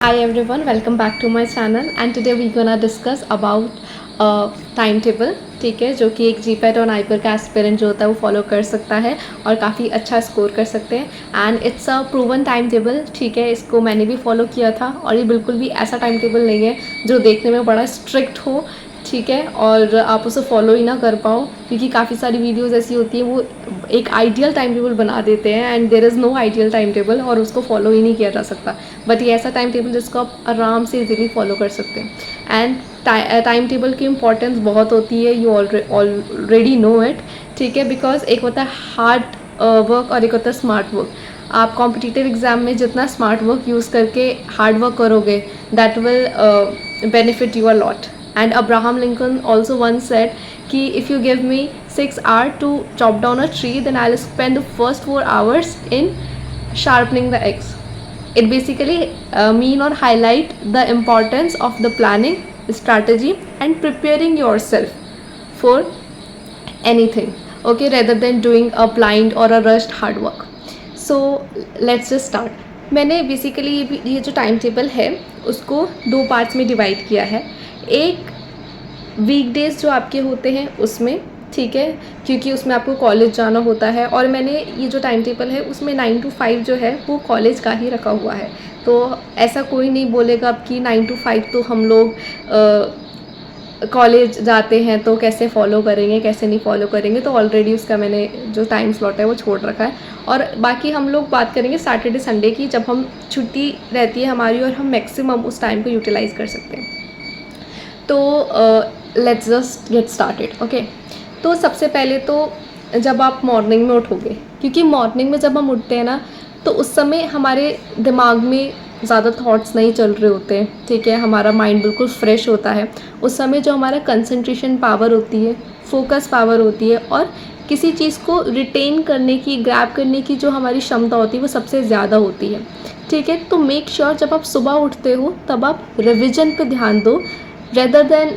Hi everyone, welcome back to my channel and today we're gonna discuss about time table. ठीक है, जो कि एक जीपैट और नाइपर का एस्पिरेंट जो होता है वो फॉलो कर सकता है और काफ़ी अच्छा स्कोर कर सकते हैं and it's a proven time table. ठीक है, इसको मैंने भी फॉलो किया था और ये बिल्कुल भी ऐसा टाइम टेबल नहीं है जो देखने में बड़ा स्ट्रिक्ट हो. ठीक है, और आप उसे फॉलो ही ना कर पाओ, क्योंकि काफ़ी सारी वीडियोस ऐसी होती हैं वो एक आइडियल टाइम टेबल बना देते हैं and there is no ideal time table और उसको फॉलो ही नहीं किया जा सकता. बट ये ऐसा टाइम टेबल जिसको आप आराम से इजीली फॉलो कर सकते हैं एंड टाइम टेबल की इंपॉर्टेंस बहुत होती है. You already know it. ठीक है, बिकॉज एक होता है हार्ड वर्क और एक होता है स्मार्ट वर्क. आप कॉम्पिटिटिव एग्ज़ाम में जितना स्मार्ट वर्क यूज़ करके हार्ड वर्क करोगे that will benefit you a lot. And Abraham Lincoln also once said कि if you give me 6 hours to chop down a tree then I'll spend the first 4 hours in sharpening the eggs. It basically mean or highlight the importance of the planning, strategy and preparing yourself for anything, okay, rather than doing a blind or a rushed hard work. So let's just start. मैंने basically ये जो time table है उसको दो parts में divide किया है. एक वीकडेज़ जो आपके होते हैं उसमें, ठीक है, क्योंकि उसमें आपको कॉलेज जाना होता है और मैंने ये जो टाइम टेबल है उसमें 9 to 5 जो है वो कॉलेज का ही रखा हुआ है. तो ऐसा कोई नहीं बोलेगा अब कि 9 to 5 तो हम लोग कॉलेज जाते हैं तो कैसे फॉलो करेंगे, कैसे नहीं फॉलो करेंगे. तो ऑलरेडी उसका मैंने जो टाइम स्लॉट है वो छोड़ रखा है. और बाकी हम लोग बात करेंगे सैटरडे संडे की, जब हम छुट्टी रहती है हमारी और हम मैक्सिमम उस टाइम को यूटिलाइज़ कर सकते हैं. तो let's just get started. Okay, तो सबसे पहले तो जब आप मॉर्निंग में उठोगे, क्योंकि मॉर्निंग में जब हम उठते हैं ना तो उस समय हमारे दिमाग में ज़्यादा थॉट्स नहीं चल रहे होते हैं. ठीक है, हमारा माइंड बिल्कुल फ्रेश होता है. उस समय जो हमारा कंसंट्रेशन पावर होती है, फोकस पावर होती है और किसी चीज़ को रिटेन करने की, ग्रैब करने की जो हमारी क्षमता होती है वो सबसे ज़्यादा होती है. ठीक है, तो मेक श्योर जब आप सुबह उठते हो तब आप रिविजन पे ध्यान दो rather than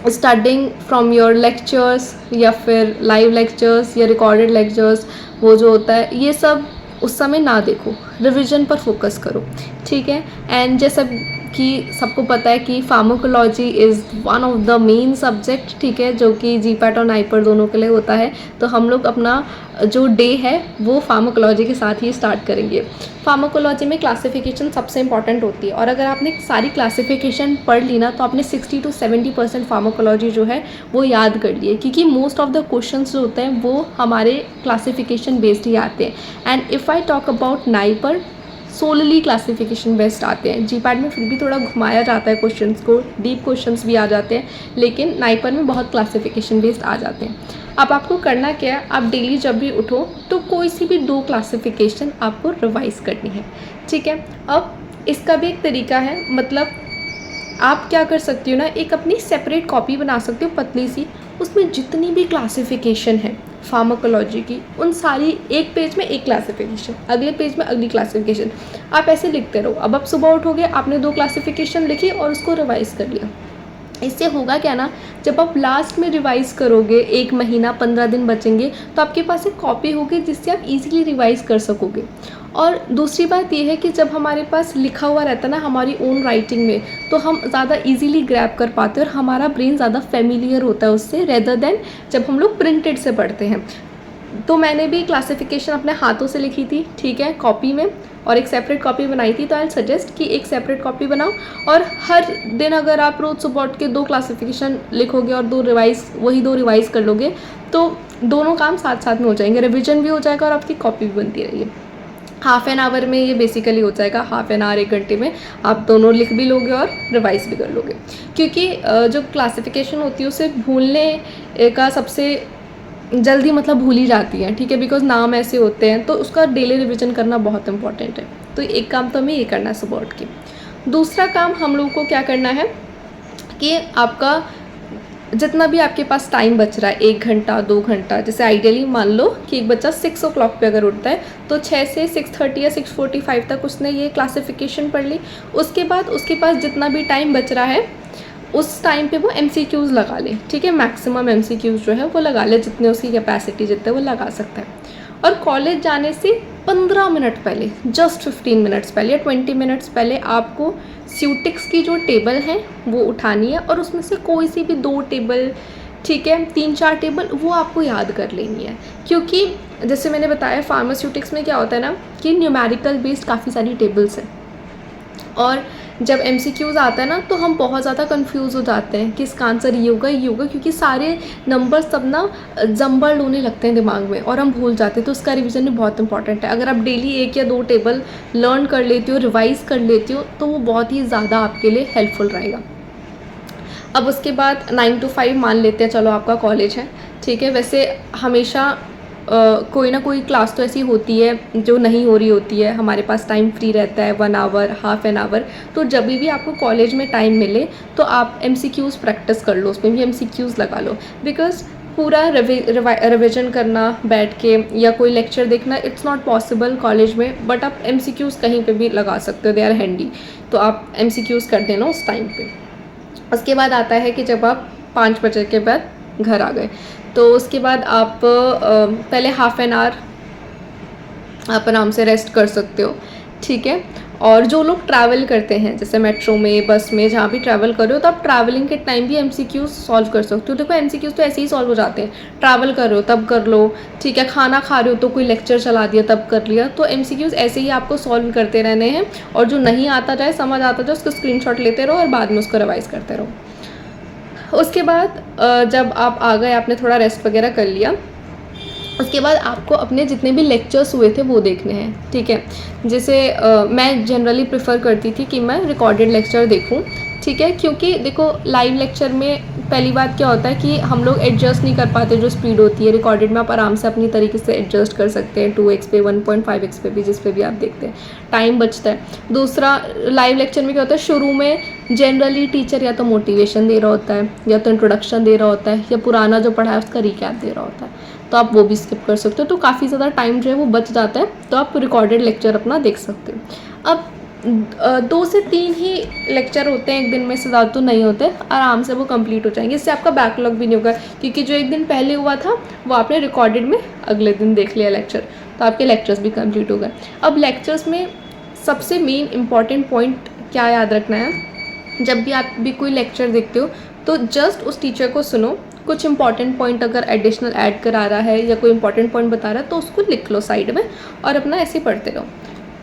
starting from your lectures या फिर लाइव लेक्चर्स या रिकॉर्डेड लेक्चर्स. वो जो होता है ये सब उस समय ना देखो, रिवीजन पर फोकस करो. ठीक है, एंड जैसा कि सबको पता है कि pharmacology is one of the main subject. ठीक है, जो कि जीपैट और नाइपर दोनों के लिए होता है. तो हम लोग अपना जो डे है वो फार्माकोलॉजी के साथ ही स्टार्ट करेंगे. फार्माकोलॉजी में क्लासिफिकेशन सबसे इंपॉर्टेंट होती है और अगर आपने सारी क्लासिफिकेशन पढ़ ली ना तो आपने 60 to 70% फार्माकोलॉजी जो है वो याद कर लिए, क्योंकि मोस्ट ऑफ द क्वेश्चंस जो होते हैं वो हमारे क्लासिफिकेशन बेस्ड ही आते हैं. And if I talk about NIPER, solely classification based आते हैं. जीपैट में फिर भी थोड़ा घुमाया जाता है क्वेश्चंस को, डीप क्वेश्चंस भी आ जाते हैं, लेकिन नाइपर में बहुत क्लासिफिकेशन बेस्ड आ जाते हैं. अब आपको करना क्या है, आप डेली जब भी उठो तो कोई सी भी 2 क्लासिफिकेशन आपको रिवाइज़ करनी है. ठीक है, अब इसका भी एक तरीका है. मतलब आप क्या कर सकती हो ना, एक अपनी सेपरेट कॉपी बना सकते हो पतली सी, उसमें जितनी भी क्लासिफिकेशन है फार्माकोलॉजी की उन सारी एक पेज में एक क्लासिफिकेशन, अगले पेज में अगली क्लासिफिकेशन, आप ऐसे लिखते रहो. अब आप सुबह उठोगे, आपने 2 क्लासिफिकेशन लिखी और उसको रिवाइज़ कर लिया. इससे होगा क्या ना, जब आप लास्ट में रिवाइज़ करोगे, 1 महीना 15 दिन बचेंगे तो आपके पास एक कॉपी होगी जिससे आप इजीली रिवाइज़ कर सकोगे. और दूसरी बात यह है कि जब हमारे पास लिखा हुआ रहता है ना हमारी ओन राइटिंग में, तो हम ज़्यादा इजीली ग्रैब कर पाते हैं और हमारा ब्रेन ज़्यादा फेमिलियर होता है उससे, रेदर देन जब हम लोग प्रिंटेड से पढ़ते हैं. तो मैंने भी क्लासिफिकेशन अपने हाथों से लिखी थी, ठीक है, कॉपी में, और एक सेपरेट कॉपी बनाई थी. तो आई सजेस्ट कि एक सेपरेट कॉपी बनाओ और हर दिन अगर आप रोज़ सुबह उठ के 2 क्लासिफिकेशन लिखोगे और 2 रिवाइज़ कर लोगे तो दोनों काम साथ साथ में हो जाएंगे. रिविजन भी हो जाएगा और आपकी कॉपी भी बनती रहेगी. हाफ़ एन आवर में ये बेसिकली हो जाएगा. हाफ़ एन आवर, 1 घंटे में आप दोनों लिख भी लोगे और रिवाइज़ भी कर लोगे. क्योंकि जो क्लासिफिकेशन होती है उसे भूलने का सबसे जल्दी मतलब भूल ही जाती है. ठीक है, बिकॉज नाम ऐसे होते हैं, तो उसका डेली रिवीजन करना बहुत इंपॉर्टेंट है. तो एक काम तो हमें ये करना है सुबह उठ के. दूसरा काम हम लोगों को क्या करना है कि आपका जितना भी आपके पास टाइम बच रहा है, 1 घंटा 2 घंटा, जैसे आइडियली मान लो कि एक बच्चा 6 o'clock पे अगर उठता है तो 6 से 6:30 या 6:45 तक उसने ये क्लासिफिकेशन पढ़ ली. उसके बाद उसके पास जितना भी टाइम बच रहा है उस टाइम पे वो MCQs लगा ले. ठीक है, मैक्सिमम MCQs जो है वो लगा ले, जितने उसकी कैपेसिटी जितने वो लगा सकता है. और कॉलेज जाने से 15 मिनट पहले, जस्ट 15 मिनट्स पहले या 20 मिनट्स पहले आपको स्यूटिक्स की जो टेबल है वो उठानी है और उसमें से कोई सी भी 2 टेबल, ठीक है, 3-4 टेबल वो आपको याद कर लेनी है। क्योंकि जैसे मैंने बताया फार्मास्यूटिक्स में क्या होता है ना कि न्यूमेरिकल बेस्ड काफ़ी सारी टेबल्स हैं, और जब MCQs आता है ना तो हम बहुत ज़्यादा कंफ्यूज हो जाते हैं कि इसका आंसर ये होगा, क्योंकि सारे नंबर्स तब ना जम्बल्ड होने लगते हैं दिमाग में और हम भूल जाते हैं। तो उसका रिवीजन भी बहुत इंपॉर्टेंट है। अगर आप डेली 1 या 2 टेबल लर्न कर लेती हो, रिवाइज कर लेती हो, तो वो बहुत ही ज़्यादा आपके लिए हेल्पफुल रहेगा। अब उसके बाद 9 to 5 मान लेते हैं, चलो आपका कॉलेज है, ठीक है। वैसे हमेशा कोई ना कोई क्लास तो ऐसी होती है जो नहीं हो रही होती है, हमारे पास टाइम फ्री रहता है 1 आवर, हाफ एन आवर। तो जब भी आपको कॉलेज में टाइम मिले तो आप MCQs प्रैक्टिस कर लो, उसमें भी MCQs लगा लो। बिकॉज पूरा रिविजन करना बैठ के या कोई लेक्चर देखना इट्स नॉट पॉसिबल कॉलेज में, बट आप MCQs कहीं पे भी लगा सकते हो, दे आर हैंडी। तो आप MCQs कर देना उस टाइम पे। उसके बाद आता है कि जब आप 5 बजे के बाद घर आ गए, तो उसके बाद आप पहले हाफ एन आवर आप आराम से रेस्ट कर सकते हो, ठीक है। और जो लोग ट्रैवल करते हैं जैसे मेट्रो में, बस में, जहाँ भी ट्रैवल कर रहे हो, तो आप ट्रैवलिंग के टाइम भी MCQs सॉल्व कर सकते हो। देखो MCQs तो ऐसे ही सॉल्व हो जाते हैं, ट्रैवल कर रहे हो तब कर लो, ठीक है। खाना खा रहे हो तो कोई लेक्चर चला दिया तब कर लिया। तो MCQs ऐसे ही आपको सॉल्व करते रहने हैं, और जो नहीं आता जाए, समझ आता जाए, उसको स्क्रीनशॉट लेते रहो और बाद में उसको रिवाइज करते रहो। उसके बाद जब आप आ गए, आपने थोड़ा रेस्ट वगैरह कर लिया, उसके बाद आपको अपने जितने भी लेक्चर्स हुए थे वो देखने हैं, ठीक है। जैसे मैं जनरली प्रेफर करती थी कि मैं रिकॉर्डेड लेक्चर देखूं, ठीक है। क्योंकि देखो लाइव लेक्चर में पहली बात क्या होता है कि हम लोग एडजस्ट नहीं कर पाते जो स्पीड होती है। रिकॉर्डेड में आप आराम से अपनी तरीके से एडजस्ट कर सकते हैं, 2x पे, 1.5x पे भी, जिस पे भी आप देखते हैं, टाइम बचता है। दूसरा, लाइव लेक्चर में क्या होता है, शुरू में जनरली टीचर या तो मोटिवेशन दे रहा होता है, या तो इंट्रोडक्शन दे रहा होता है, या पुराना जो पढ़ा है उसका रिकैप दे रहा होता है, तो आप वो भी स्किप कर सकते हो। तो काफ़ी ज़्यादा टाइम जो है वो बच जाता है, तो आप रिकॉर्डेड लेक्चर अपना देख सकते हो। अब 2 से 3 ही लेक्चर होते हैं एक दिन में, से ज़्यादा तो नहीं होते, आराम से वो कंप्लीट हो जाएंगे। इससे आपका बैकलॉग भी नहीं होगा, क्योंकि जो एक दिन पहले हुआ था वो आपने रिकॉर्डेड में अगले दिन देख लिया लेक्चर, तो आपके लेक्चर्स भी कंप्लीट हो गए। अब लेक्चर्स में सबसे मेन इंपॉर्टेंट पॉइंट क्या याद रखना है, जब भी आप भी कोई लेक्चर देखते हो तो जस्ट उस टीचर को सुनो, कुछ इंपॉर्टेंट पॉइंट अगर एडिशनल ऐड करा रहा है या कोई इंपॉर्टेंट पॉइंट बता रहा है तो उसको लिख लो साइड में, और अपना ऐसे ही पढ़ते रहो।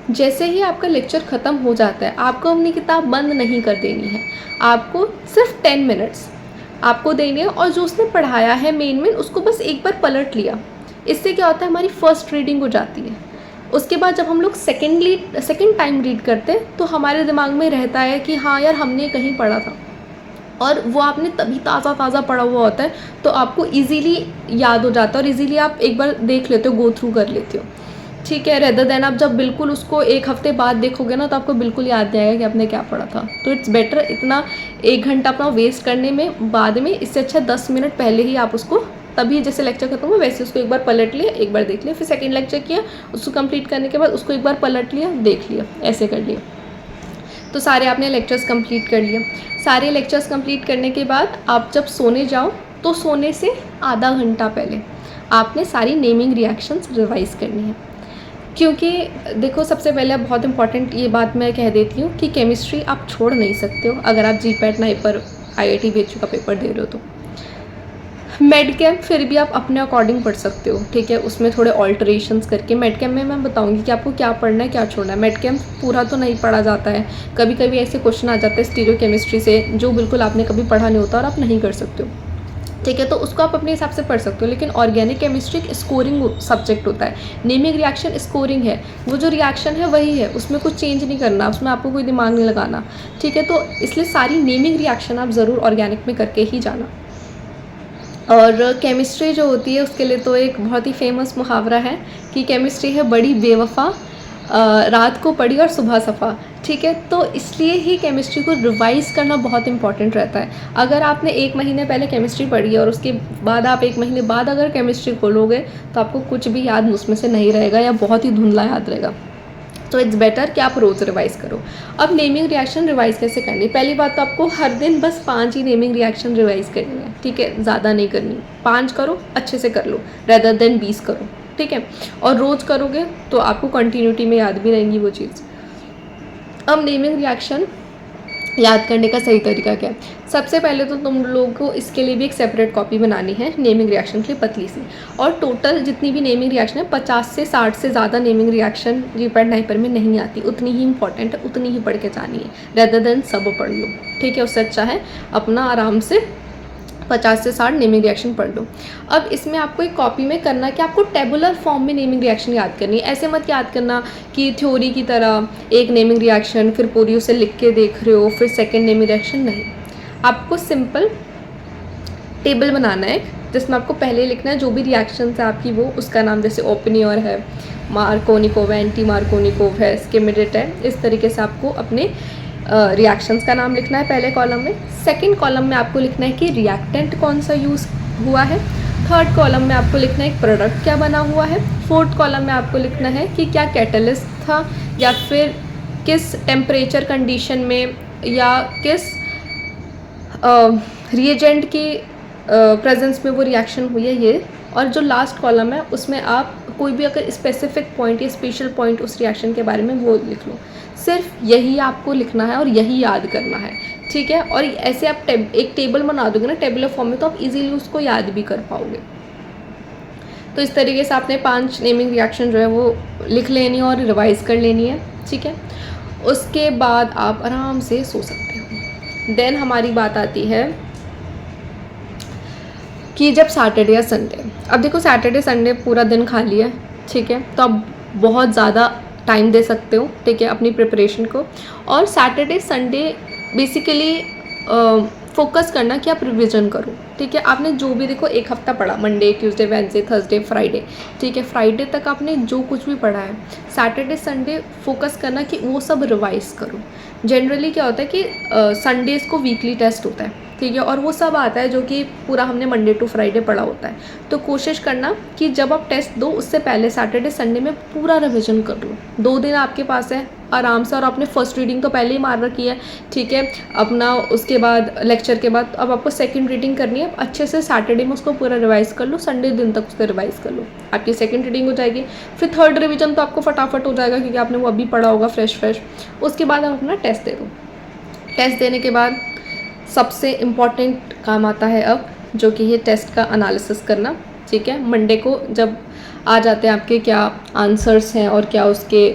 जैसे ही आपका लेक्चर ख़त्म हो जाता है, आपको अपनी किताब बंद नहीं कर देनी है, आपको सिर्फ 10 मिनट्स आपको देने हैं, और जो उसने पढ़ाया है मेन उसको बस एक बार पलट लिया। इससे क्या होता है, हमारी फर्स्ट रीडिंग हो जाती है। उसके बाद जब हम लोग सेकेंड टाइम रीड करते हैं तो हमारे दिमाग में रहता है कि हाँ यार हमने कहीं पढ़ा था, और वो आपने तभी ताज़ा पढ़ा हुआ होता है, तो आपको इजीली याद हो जाता है और इजीली आप एक बार देख लेते हो, गो थ्रू कर लेते हो, ठीक है। रेदर देन आप जब बिल्कुल उसको 1 हफ्ते बाद देखोगे ना तो आपको बिल्कुल याद नहीं आएगा कि आपने क्या पढ़ा था। तो इट्स बेटर इतना 1 घंटा अपना वेस्ट करने में बाद में, इससे अच्छा 10 मिनट पहले ही आप उसको, तभी जैसे लेक्चर खत्म हुआ वैसे उसको एक बार पलट लिया, एक बार देख लिया, फिर सेकेंड लेक्चर किया, उसको कंप्लीट करने के बाद उसको एक बार पलट लिया, देख लिया, ऐसे कर लिया। तो सारे आपने लेक्चर्स कंप्लीट कर लिए। सारे लेक्चर्स कंप्लीट करने के बाद आप जब सोने जाओ तो सोने से आधा घंटा पहले आपने सारी नेमिंग रिएक्शंस रिवाइज करनी है। क्योंकि देखो सबसे पहले बहुत इंपॉर्टेंट ये बात मैं कह देती हूँ कि केमिस्ट्री आप छोड़ नहीं सकते हो अगर आप GPAT नाइपर IIT BHU का पेपर दे रहे हो। तो मेड कैम्प फिर भी आप अपने अकॉर्डिंग पढ़ सकते हो, ठीक है, उसमें थोड़े ऑल्टरेशंस करके। मेड कैम्प में मैं बताऊंगी कि आपको क्या पढ़ना है क्या छोड़ना है। मेड कैम्प पूरा तो नहीं पढ़ा जाता है, कभी कभी ऐसे क्वेश्चन आ जाते हैं स्टीरियो केमिस्ट्री से जो बिल्कुल आपने कभी पढ़ा नहीं होता और आप नहीं कर सकते हो, ठीक है, तो उसको आप अपने हिसाब से पढ़ सकते हो। लेकिन ऑर्गेनिक केमिस्ट्री एक स्कोरिंग सब्जेक्ट होता है, नेमिंग रिएक्शन स्कोरिंग है, वो जो रिएक्शन है वही है, उसमें कुछ चेंज नहीं करना, उसमें आपको कोई दिमाग नहीं लगाना, ठीक है। तो इसलिए सारी नेमिंग रिएक्शन आप ज़रूर ऑर्गेनिक में करके ही जाना। और केमिस्ट्री जो होती है उसके लिए तो एक बहुत ही फेमस मुहावरा है कि केमिस्ट्री है बड़ी बेवफा, रात को पढ़ी और सुबह सफ़ा, ठीक है। तो इसलिए ही केमिस्ट्री को रिवाइज़ करना बहुत इंपॉर्टेंट रहता है। अगर आपने 1 महीने पहले केमिस्ट्री पढ़ी है और उसके बाद आप 1 महीने बाद अगर केमिस्ट्री खोलोगे तो आपको कुछ भी याद उसमें से नहीं रहेगा या बहुत ही धुंधला याद रहेगा। तो इट्स बेटर कि आप रोज़ रिवाइज करो। अब नेमिंग रिएक्शन रिवाइज कैसे करनी है? पहली बात तो आपको हर दिन बस 5 ही नेमिंग रिएक्शन रिवाइज करनी है, ठीक है, ज़्यादा नहीं करनी। 5 करो, अच्छे से कर लो, रेदर देन 20 करो, ठीक है, और रोज़ करोगे तो आपको कंटिन्यूटी में याद भी रहेंगी वो चीज़। अब नेमिंग रिएक्शन याद करने का सही तरीका क्या है? सबसे पहले तो तुम लोगों को इसके लिए भी एक सेपरेट कॉपी बनानी है नेमिंग रिएक्शन की पतली सी, और टोटल जितनी भी नेमिंग रिएक्शन है 50 से 60 से ज़्यादा नेमिंग रिएक्शन जीपैड नाइपर में नहीं आती, उतनी ही इंपॉर्टेंट है, उतनी ही पढ़ के जानी है, रेदर देन सब पढ़ लो, ठीक है। उससे अच्छा है अपना आराम से 50 से 60 नेमिंग रिएक्शन पढ़ लो। अब इसमें आपको एक कॉपी में करना कि आपको टेबुलर फॉर्म में नेमिंग रिएक्शन याद करनी है। ऐसे मत याद करना कि थ्योरी की तरह एक नेमिंग रिएक्शन फिर पूरी उसे लिख के देख रहे हो फिर सेकंड नेमिंग रिएक्शन, नहीं। आपको सिंपल टेबल बनाना है जिसमें आपको पहले लिखना है जो भी रिएक्शन है आपकी, वो उसका नाम, जैसे ओपनियर है, मार्कोनिकोव है, एंटी मार्कोनिकोव है, स्किमिडेट है, इस तरीके से आपको अपने रिएक्शंस का नाम लिखना है पहले कॉलम में। सेकंड कॉलम में आपको लिखना है कि रिएक्टेंट कौन सा यूज़ हुआ है। थर्ड कॉलम में आपको लिखना है एक प्रोडक्ट क्या बना हुआ है। फोर्थ कॉलम में आपको लिखना है कि क्या कैटलिस्ट था या फिर किस टेम्परेचर कंडीशन में या किस रिएजेंट की प्रेजेंस में वो रिएक्शन हुई है, ये। और जो लास्ट कॉलम है उसमें आप कोई भी अगर स्पेसिफिक पॉइंट या स्पेशल पॉइंट उस रिएक्शन के बारे में वो लिख लो। सिर्फ यही आपको लिखना है और यही याद करना है, ठीक है। और ऐसे आप एक टेबल बना दोगे ना टेबुलर फॉर्म में, तो आप इजीली उसको याद भी कर पाओगे। तो इस तरीके से आपने 5 नेमिंग रिएक्शन जो है वो लिख लेनी है और रिवाइज कर लेनी है, ठीक है। उसके बाद आप आराम से सो सकते हो। देन हमारी बात आती है कि जब सैटरडे या संडे, अब देखो सैटरडे संडे पूरा दिन खाली है, ठीक है, तो आप बहुत ज़्यादा टाइम दे सकते हो, ठीक है, अपनी प्रिपरेशन को। और सैटरडे संडे बेसिकली फोकस करना कि आप रिवीजन करो, ठीक है। आपने जो भी देखो एक हफ्ता पढ़ा, Monday, Tuesday, Wednesday, Thursday, Friday, ठीक है, फ्राइडे तक आपने जो कुछ भी पढ़ा है, सैटरडे संडे फोकस करना कि वो सब रिवाइज करो। जनरली क्या होता है कि संडेज़ को वीकली टेस्ट होता है, ठीक है, और वो सब आता है जो कि पूरा हमने मंडे टू फ्राइडे पढ़ा होता है। तो कोशिश करना कि जब आप टेस्ट दो उससे पहले सैटरडे संडे में पूरा रिवीजन कर लो। 2 दिन आपके पास है आराम से, और आपने फर्स्ट रीडिंग तो पहले ही मार रखी है, ठीक है, अपना उसके बाद लेक्चर के बाद अब आपको सेकंड रीडिंग करनी है। अच्छे से सैटरडे में उसको पूरा रिवाइज कर लो, संडे दिन तक उसको रिवाइज कर लो, आपकी सेकंड रीडिंग हो जाएगी। फिर थर्ड रिवीजन तो आपको फटाफट हो जाएगा क्योंकि आपने वो अभी पढ़ा होगा फ्रेश। उसके बाद आप अपना टेस्ट दे दो। टेस्ट देने के बाद सबसे इम्पॉर्टेंट काम आता है अब, जो कि ये टेस्ट का एनालिसिस करना, ठीक है। मंडे को जब आ जाते हैं आपके क्या आंसर्स हैं और क्या उसके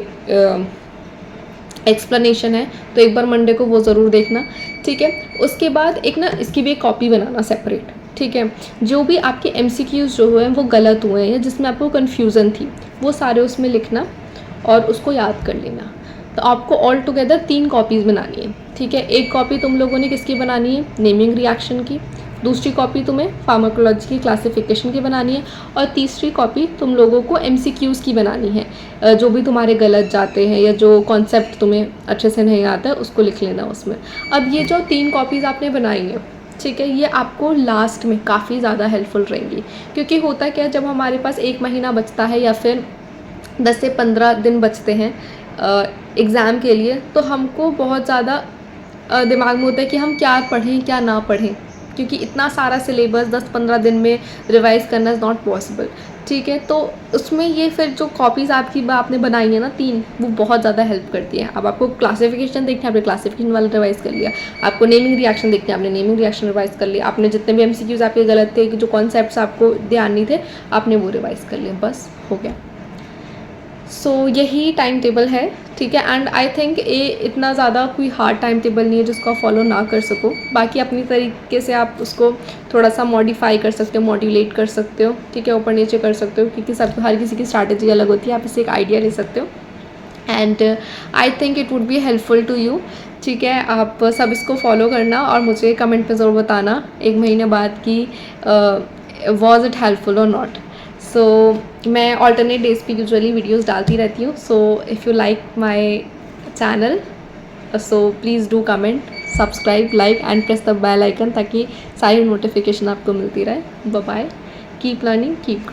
एक्सप्लेनेशन है, तो एक बार मंडे को वो ज़रूर देखना, ठीक है। उसके बाद एक ना इसकी भी एक कॉपी बनाना सेपरेट, ठीक है। जो भी आपके MCQs जो हुए हैं वो गलत हुए हैं, जिसमें आपको कन्फ्यूज़न थी, वो सारे उसमें लिखना और उसको याद कर लेना। तो आपको ऑल टुगेदर 3 कॉपीज़ बनानी है, ठीक है। एक कॉपी तुम लोगों ने किसकी बनानी है, नेमिंग रिएक्शन की। दूसरी कॉपी तुम्हें फार्माकोलॉजी की क्लासिफिकेशन की बनानी है। और तीसरी कॉपी तुम लोगों को MCQs की बनानी है, जो भी तुम्हारे गलत जाते हैं या जो कॉन्सेप्ट तुम्हें अच्छे से नहीं आता है उसको लिख लेना उसमें। अब ये जो 3 कॉपीज़ आपने बनाई हैं, ठीक है, ये आपको लास्ट में काफ़ी ज़्यादा हेल्पफुल रहेंगी। क्योंकि होता क्या है, जब हमारे पास 1 महीना बचता है या फिर 10 से 15 दिन बचते हैं एग्ज़ाम के लिए, तो हमको बहुत ज़्यादा दिमाग में होता है कि हम क्या पढ़ें क्या ना पढ़ें, क्योंकि इतना सारा सिलेबस 10-15 दिन में रिवाइज़ करना इज़ नॉट पॉसिबल, ठीक है। तो उसमें ये फिर जो कॉपीज़ आपने बनाई है ना 3, वो बहुत ज़्यादा हेल्प करती है। अब आपको क्लासिफिकेशन देखना है, आपने क्लासिफिकेशन वाला रिवाइज़ कर लिया। आपको नेमिंग रिएक्शन देखना है, आपने नेमिंग रिएक्शन रिवाइज़ कर लिया। आपने जितने भी MCQs आपके गलत थे, जो कॉन्सेप्ट्स आपको ध्यान नहीं थे, आपने वो रिवाइज़ कर लिया, बस हो गया। सो यही टाइम टेबल है, ठीक है। एंड आई थिंक ये इतना ज़्यादा कोई हार्ड टाइम टेबल नहीं है जिसको आप फॉलो ना कर सको। बाकी अपनी तरीके से आप उसको थोड़ा सा मॉडिफाई कर सकते हो, मॉड्यूलेट कर सकते हो, ठीक है, ऊपर नीचे कर सकते हो, क्योंकि सब हर किसी की स्ट्रैटेजी अलग होती है। आप इससे एक आइडिया ले सकते हो and I think it would be helpful to you, ठीक है। आप सब इसको फॉलो करना और मुझे कमेंट में ज़रूर बताना 1 महीने बाद कि वॉज इट हेल्पफुल और नॉट। सो मैं ऑल्टरनेट डेज़ पे यूजुअली वीडियोज़ डालती रहती हूँ। So if you like my channel so please do comment, subscribe, like and press the bell icon, ताकि सारी नोटिफिकेशन आपको मिलती रहे। Bye bye, keep learning, keep